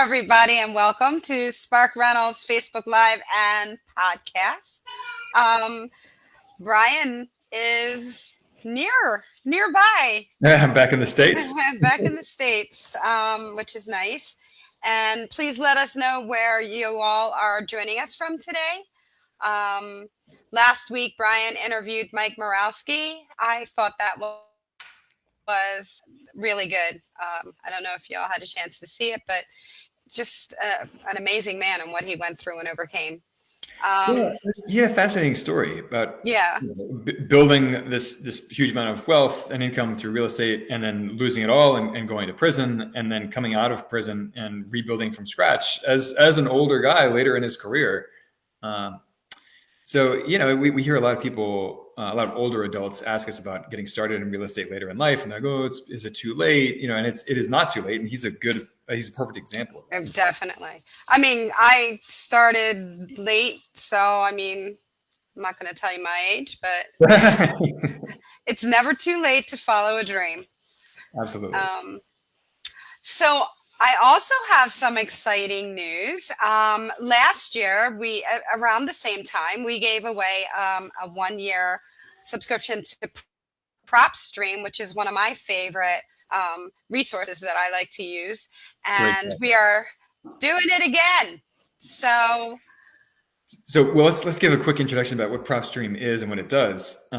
everybody, and welcome to Spark Reynolds Facebook Live and podcast. Brian is nearby, I'm back in the States. back in the States, which is nice. And please let us know where you all are joining us from today. Last week, Brian interviewed Mike Morawski. I thought that was really good. I don't know if y'all had a chance to see it, but just an amazing man and what he went through and overcame. He had a fascinating story about building this huge amount of wealth and income through real estate, and then losing it all and going to prison, and then coming out of prison and rebuilding from scratch as an older guy later in his career. So, we hear a lot of people, a lot of older adults ask us about getting started in real estate later in life. And they go, is it too late? And it is not too late. And he's a perfect example. Definitely. I mean, I started late. So, I'm not going to tell you my age, but it's never too late to follow a dream. Absolutely. So I also have some exciting news. Last year, around the same time, we gave away a 1-year subscription to PropStream, which is one of my favorite resources that I like to use. And we are doing it again. So let's give a quick introduction about what PropStream is and what it does.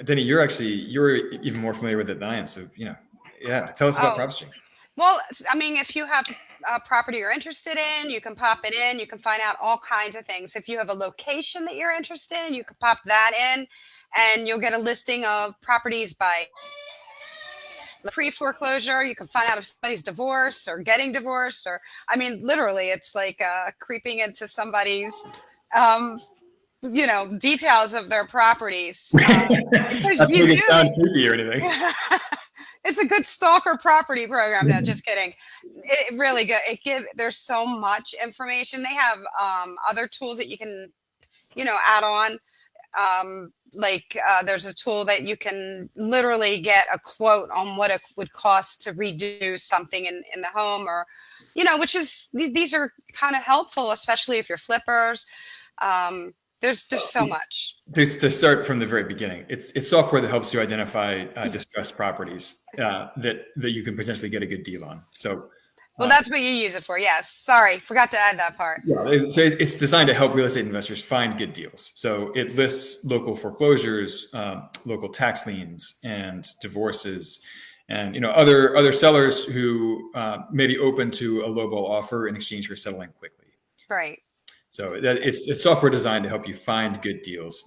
Denny, you're even more familiar with it than I am. So, tell us about PropStream. Well, if you have a property you're interested in, you can pop it in. You can find out all kinds of things. If you have a location that you're interested in, you can pop that in, and you'll get a listing of properties by pre-foreclosure. You can find out if somebody's divorced or getting divorced, or literally, it's like creeping into somebody's details of their proprities. Because That's you sound creepy or anything. It's a good stalker property program. No, just kidding. It really good. There's so much information. They have other tools that you can, add on. There's a tool that you can literally get a quote on what it would cost to redo something in the home, or, these are kind of helpful, especially if you're flippers. There's so much. To start from the very beginning, it's software that helps you identify distressed properties that you can potentially get a good deal on. So, that's what you use it for. Yes. Sorry, forgot to add that part. Yeah, so it's designed to help real estate investors find good deals. So it lists local foreclosures, local tax liens, and divorces, and other sellers who may be open to a lowball offer in exchange for settling quickly. Right. So it's software designed to help you find good deals.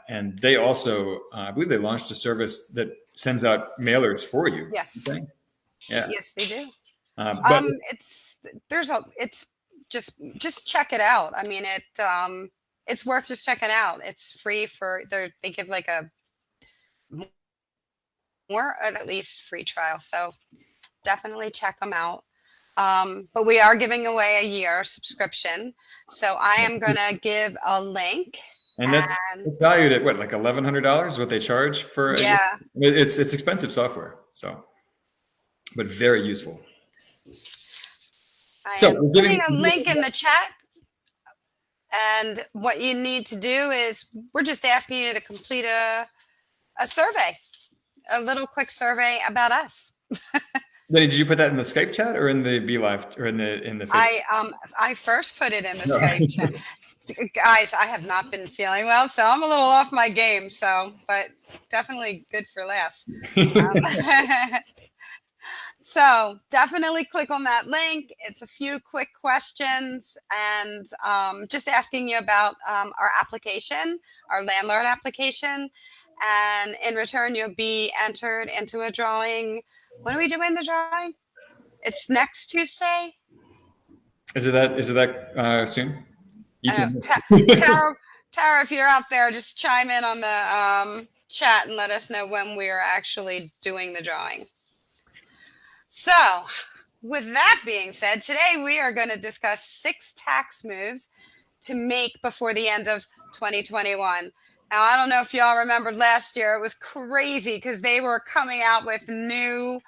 And they also, I believe they launched a service that sends out mailers for you. Yes. Yeah. Yes, they do. Just check it out. It's worth just checking out. It's free they give like a more at least free trial. So definitely check them out. But we are giving away a year subscription. So I am going to give a link. And that's valued at what, like $1,100 is what they charge for? Yeah. It's expensive software. So, but very useful. I'm putting a link in the chat. And what you need to do is we're just asking you to complete a survey, a little quick survey about us. Did you put that in the Skype chat or in the BeLive or in the Facebook? I first put it in the Skype chat. Guys, I have not been feeling well, so I'm a little off my game. But definitely good for laughs. So definitely click on that link. It's a few quick questions and just asking you about our application, our landlord application. And in return, you'll be entered into a drawing. When are we doing the drawing? It's next Tuesday. Is it that soon? Tara, if you're out there, just chime in on the chat and let us know when we are actually doing the drawing. So, with that being said, today we are going to discuss 6 tax moves to make before the end of 2021. Now, I don't know if y'all remembered last year, it was crazy because they were coming out with new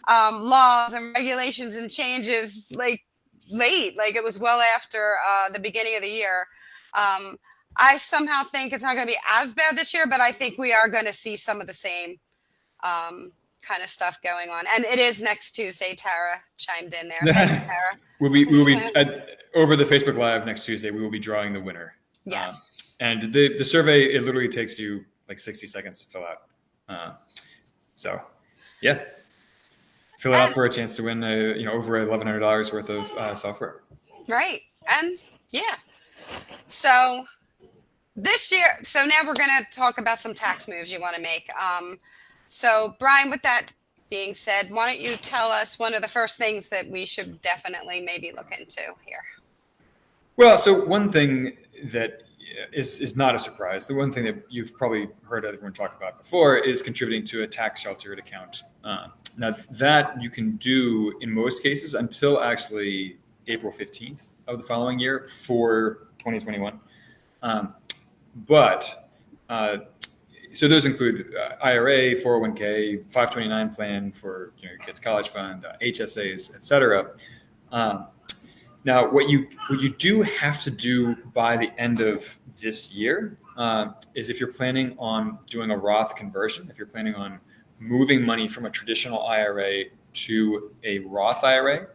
laws and regulations and changes like late. Like it was well after the beginning of the year. I somehow think it's not going to be as bad this year, but I think we are going to see some of the same kind of stuff going on. And it is next Tuesday. Tara chimed in there. Thanks, Tara. we will be over the Facebook Live next Tuesday. We will be drawing the winner. Yes. And the survey, it literally takes you like 60 seconds to fill out. So, yeah, fill it out for a chance to win over $1,100 worth of software. Right. And yeah. So this year, so now we're going to talk about some tax moves you want to make. So Brian, with that being said, why don't you tell us one of the first things that we should definitely maybe look into here? Well, so one thing that is not a surprise, the one thing that you've probably heard everyone talk about before is contributing to a tax sheltered account. Now that you can do in most cases until actually April 15th of the following year for 2021. So those include IRA, 401k, 529 plan for your kids' college fund, HSAs, etc. Now, what you do have to do by the end of this year is if you're planning on doing a Roth conversion, if you're planning on moving money from a traditional IRA to a Roth IRA,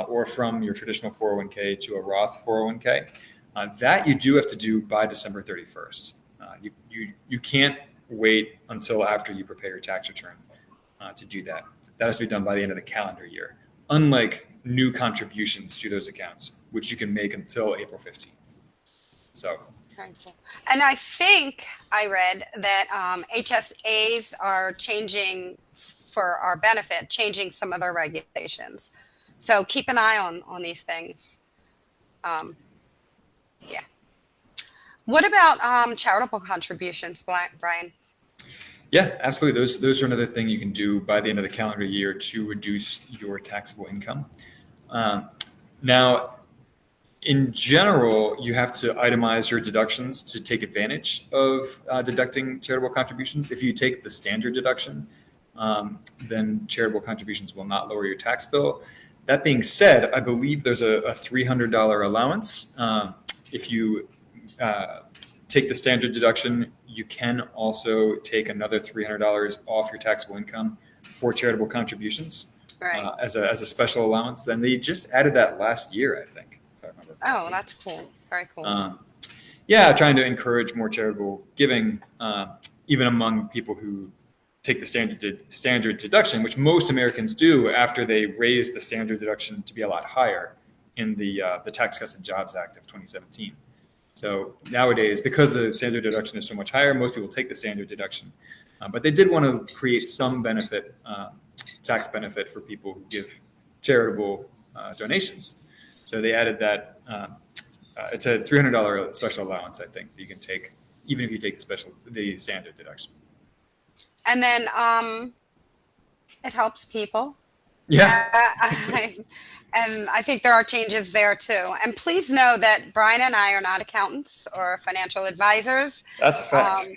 or from your traditional 401k to a Roth 401k, that you do have to do by December 31st. You can't wait until after you prepare your tax return to do that. That has to be done by the end of the calendar year, unlike new contributions to those accounts, which you can make until April 15th. So, and I think I read that HSAs are changing for our benefit, changing some of their regulations. So keep an eye on these things. Yeah. What about charitable contributions, Brian? Yeah, absolutely. Those are another thing you can do by the end of the calendar year to reduce your taxable income. Now, in general, you have to itemize your deductions to take advantage of deducting charitable contributions. If you take the standard deduction, then charitable contributions will not lower your tax bill. That being said, I believe there's a $300 allowance. If you take the standard deduction, you can also take another $300 off your taxable income for charitable contributions, right, as a special allowance. Then they just added that last year, I think, if I remember correctly. Oh, that's cool. Very cool. Yeah, trying to encourage more charitable giving, even among people who take the standard deduction, which most Americans do after they raise the standard deduction to be a lot higher in the Tax Cuts and Jobs Act of 2017. So nowadays, because the standard deduction is so much higher, most people take the standard deduction. But they did want to create some benefit, tax benefit for people who give charitable donations. So they added that. It's a $300 special allowance, I think, that you can take, even if you take the standard deduction. And then it helps people. Yeah. And I think there are changes there too. And please know that Brian and I are not accountants or financial advisors. That's a fact.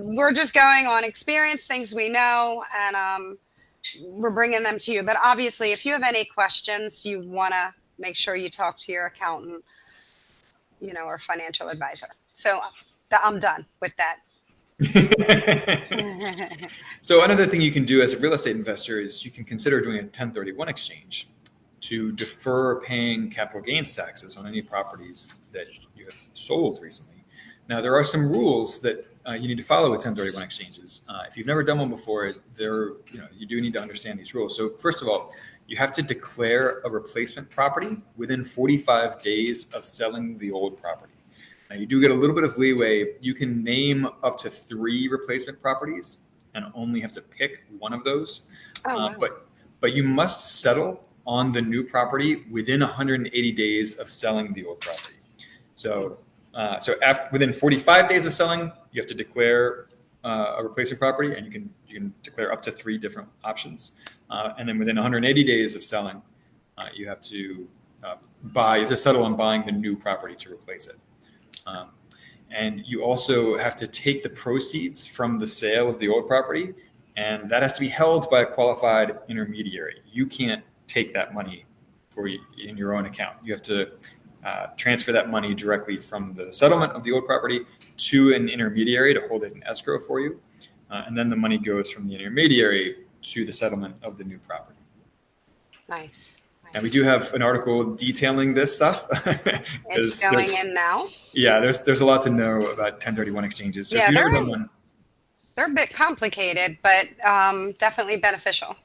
We're just going on experience, things we know, and we're bringing them to you. But obviously, if you have any questions, you want to make sure you talk to your accountant, or financial advisor. So I'm done with that. So another thing you can do as a real estate investor is you can consider doing a 1031 exchange to defer paying capital gains taxes on any properties that you have sold recently. Now, there are some rules that you need to follow with 1031 exchanges. If you've never done one before, you do need to understand these rules. So first of all, you have to declare a replacement property within 45 days of selling the old property. Now, you do get a little bit of leeway. You can name up to 3 replacement properties and only have to pick one of those. Wow. But you must settle on the new property within 180 days of selling the old property. So within 45 days of selling, you have to declare a replacement property, and you can declare up to 3 different options. And then within 180 days of selling, you have to settle on buying the new property to replace it. And you also have to take the proceeds from the sale of the old property, and that has to be held by a qualified intermediary. You can't take that money for you in your own account. You have to transfer that money directly from the settlement of the old property to an intermediary to hold it in escrow for you. And then the money goes from the intermediary to the settlement of the new property. Nice. And we do have an article detailing this stuff. It's going in now? Yeah, there's a lot to know about 1031 exchanges. So yeah, if you've never done one, they're a bit complicated, but definitely beneficial.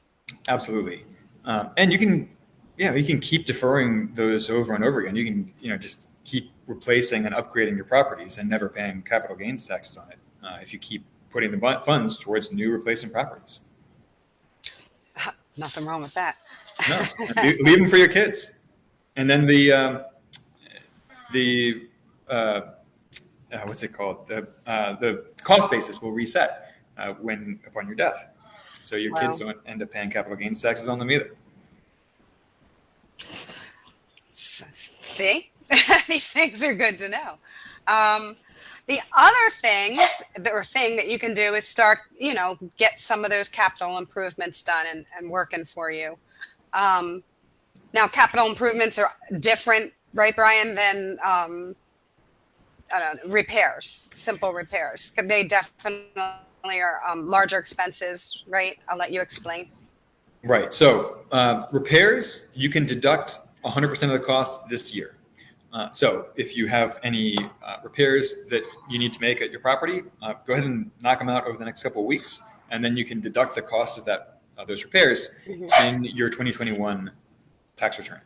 Absolutely. And you can keep deferring those over and over again. You can, just keep replacing and upgrading your properties and never paying capital gains taxes on it if you keep putting the funds towards new replacement properties. Nothing wrong with that. No, leave them for your kids. And then the what's it called? The cost basis will reset upon your death. So your kids don't end up paying capital gains taxes on them either. See, these things are good to know. The other thing that you can do is start, get some of those capital improvements done and working for you. Now, capital improvements are different, right, Brian, than repairs, simple repairs. They definitely are larger expenses, right? I'll let you explain. Right. So repairs, you can deduct 100% of the cost this year. So if you have any repairs that you need to make at your property, go ahead and knock them out over the next couple of weeks, and then you can deduct the cost of those repairs in your 2021 tax return.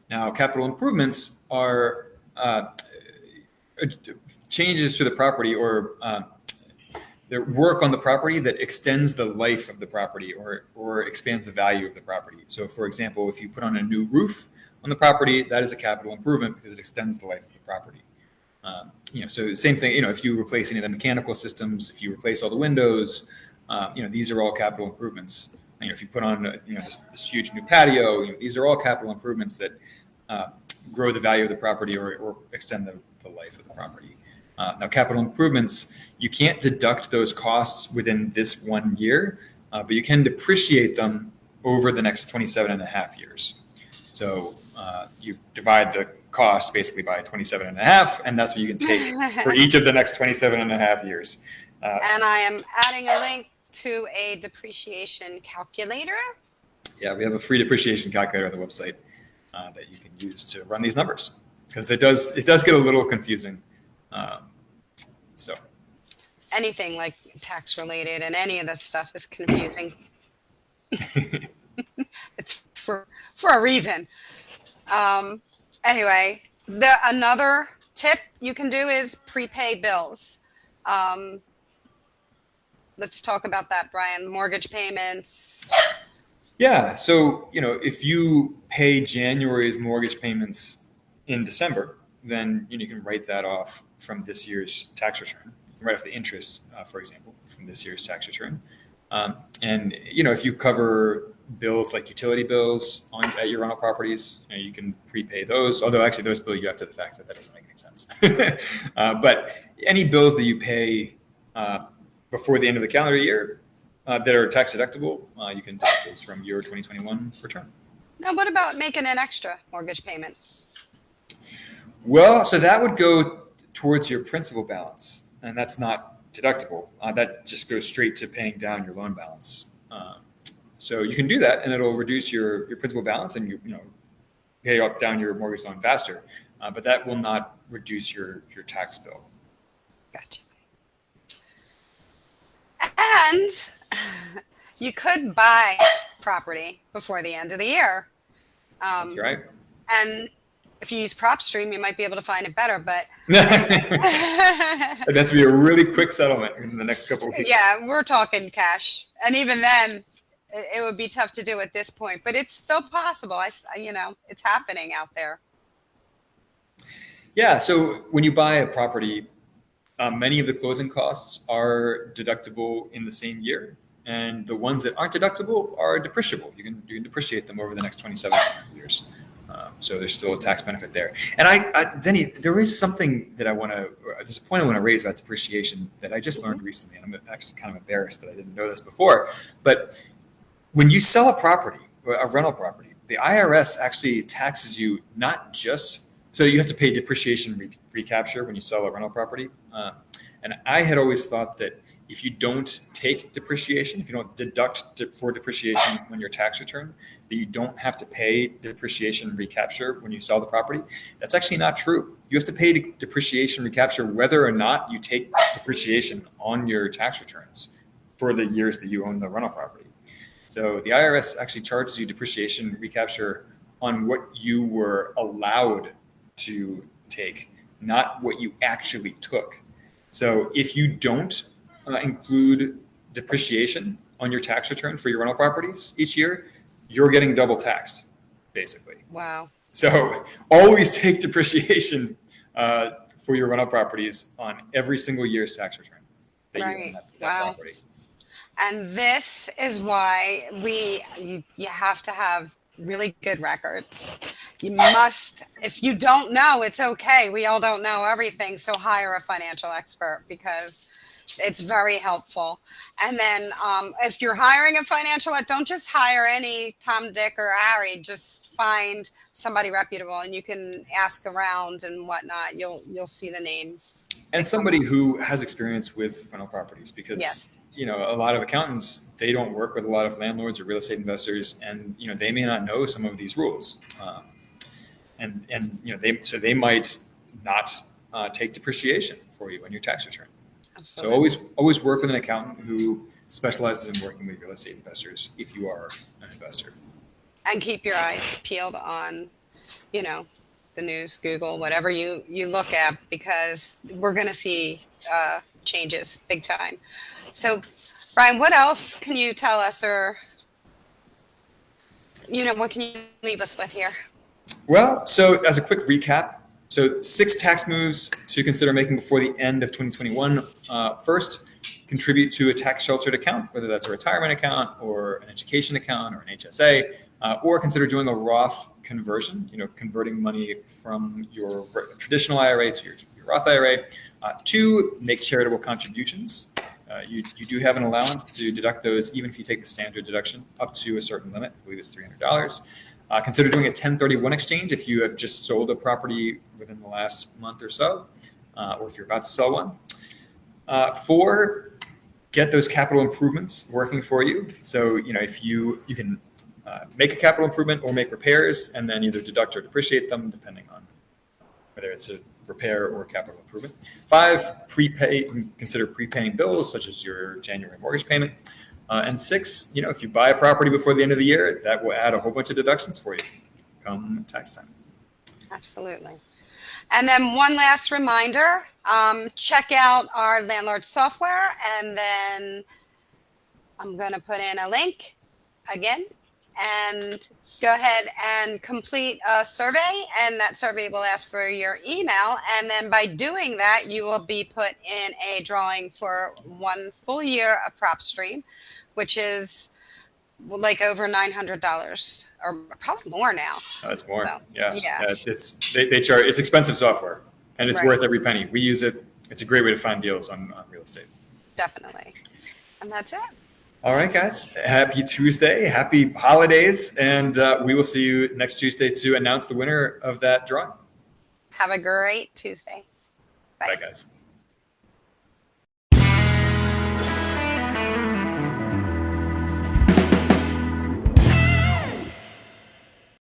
Now, capital improvements are changes to the property or the work on the property that extends the life of the property or expands the value of the property. So, for example, if you put on a new roof on the property, that is a capital improvement because it extends the life of the property. So same thing, if you replace any of the mechanical systems, if you replace all the windows, these are all capital improvements. If you put on this huge new patio, these are all capital improvements that grow the value of the property or extend the life of the property. Now, capital improvements, you can't deduct those costs within this 1 year, but you can depreciate them over the next 27 and a half years. So you divide the cost basically by 27 and a half, and that's what you can take for each of the next 27 and a half years. And I am adding a link to a depreciation calculator. Yeah, we have a free depreciation calculator on the website that you can use to run these numbers, because it does get a little confusing. So anything like tax related and any of that stuff is confusing. It's for a reason. Anyway, another tip you can do is prepay bills. Let's talk about that, Brian. Mortgage payments. Yeah. So, if you pay January's mortgage payments in December, then you can write that off from this year's tax return. You can write off the interest, for example, from this year's tax return. And if you cover bills like utility bills at your rental properties, you can prepay those. Although actually those bill you after the fact, so that doesn't make any sense. But any bills that you pay before the end of the calendar year that are tax deductible, you can deduct those from your 2021 return. Now, what about making an extra mortgage payment? Well, so that would go towards your principal balance, and that's not deductible. That just goes straight to paying down your loan balance. So you can do that, and it'll reduce your principal balance, and you pay down your mortgage loan faster. But that will not reduce your tax bill. Gotcha. And you could buy property before the end of the year. That's right. And if you use PropStream, you might be able to find it better, but it'd have to be a really quick settlement in the next couple of weeks. Yeah, we're talking cash, and even then, it would be tough to do at this point. But it's still possible. It's happening out there. Yeah. So when you buy a property, many of the closing costs are deductible in the same year, and the ones that aren't deductible are depreciable. You can depreciate them over the next 27 years. So there's still a tax benefit there. And Denny, there is something that there's a point I want to raise about depreciation that I just learned recently, and I'm actually kind of embarrassed that I didn't know this before. But when you sell a property, a rental property, the IRS actually taxes you not just, so you have to pay depreciation recapture when you sell a rental property. And I had always thought that if you don't take depreciation, if you don't deduct for depreciation on your tax return, that you don't have to pay depreciation recapture when you sell the property. That's actually not true. You have to pay depreciation recapture whether or not you take depreciation on your tax returns for the years that you own the rental property. So the IRS actually charges you depreciation recapture on what you were allowed to take, not what you actually took. So if you don't include depreciation on your tax return for your rental properties each year, you're getting double taxed, basically. Wow. So always take depreciation for your rental properties on every single year's tax return that you own that property. And this is why you have to have really good records. You must, if you don't know, it's okay. We all don't know everything. So hire a financial expert because it's very helpful. And then if you're hiring a financial, don't just hire any Tom, Dick, or Harry. Just find somebody reputable, and you can ask around and whatnot. You'll see the names. And somebody who has experience with rental properties, because yes. You know, a lot of accountants, they don't work with a lot of landlords or real estate investors, and you know, they may not know some of these rules, and you know, they might not take depreciation for you on your tax return. Absolutely. So always work with an accountant who specializes in working with real estate investors if you are an investor. And keep your eyes peeled on, you know, the news, Google, whatever you look at, because we're going to see changes big time. So, Brian, what else can you tell us, or, you know, what can you leave us with here? Well, so as a quick recap, so 6 tax moves to consider making before the end of 2021. First, contribute to a tax sheltered account, whether that's a retirement account or an education account or an HSA, or consider doing a Roth conversion, you know, converting money from your traditional IRA to your Roth IRA. 2, make charitable contributions. You do have an allowance to deduct those, even if you take the standard deduction up to a certain limit. I believe it's $300. Consider doing a 1031 exchange if you have just sold a property within the last month or so, or if you're about to sell one. 4, get those capital improvements working for you. So, you know, if you can make a capital improvement or make repairs, and then either deduct or depreciate them, depending on whether it's a repair or capital improvement. 5, prepay, consider prepaying bills such as your January mortgage payment. And 6, you know, if you buy a property before the end of the year, that will add a whole bunch of deductions for you come tax time. Absolutely. And then one last reminder, check out our landlord software, and then I'm going to put in a link again, and go ahead and complete a survey, and that survey will ask for your email. And then by doing that, you will be put in a drawing for 1 full year of PropStream, which is like over $900, or probably more now. It's more. So, yeah. They charge. It's expensive software, and it's worth every penny. We use it. It's a great way to find deals on real estate. Definitely. And that's it. All right, guys. Happy Tuesday. Happy holidays. And we will see you next Tuesday to announce the winner of that drawing. Have a great Tuesday. Bye guys.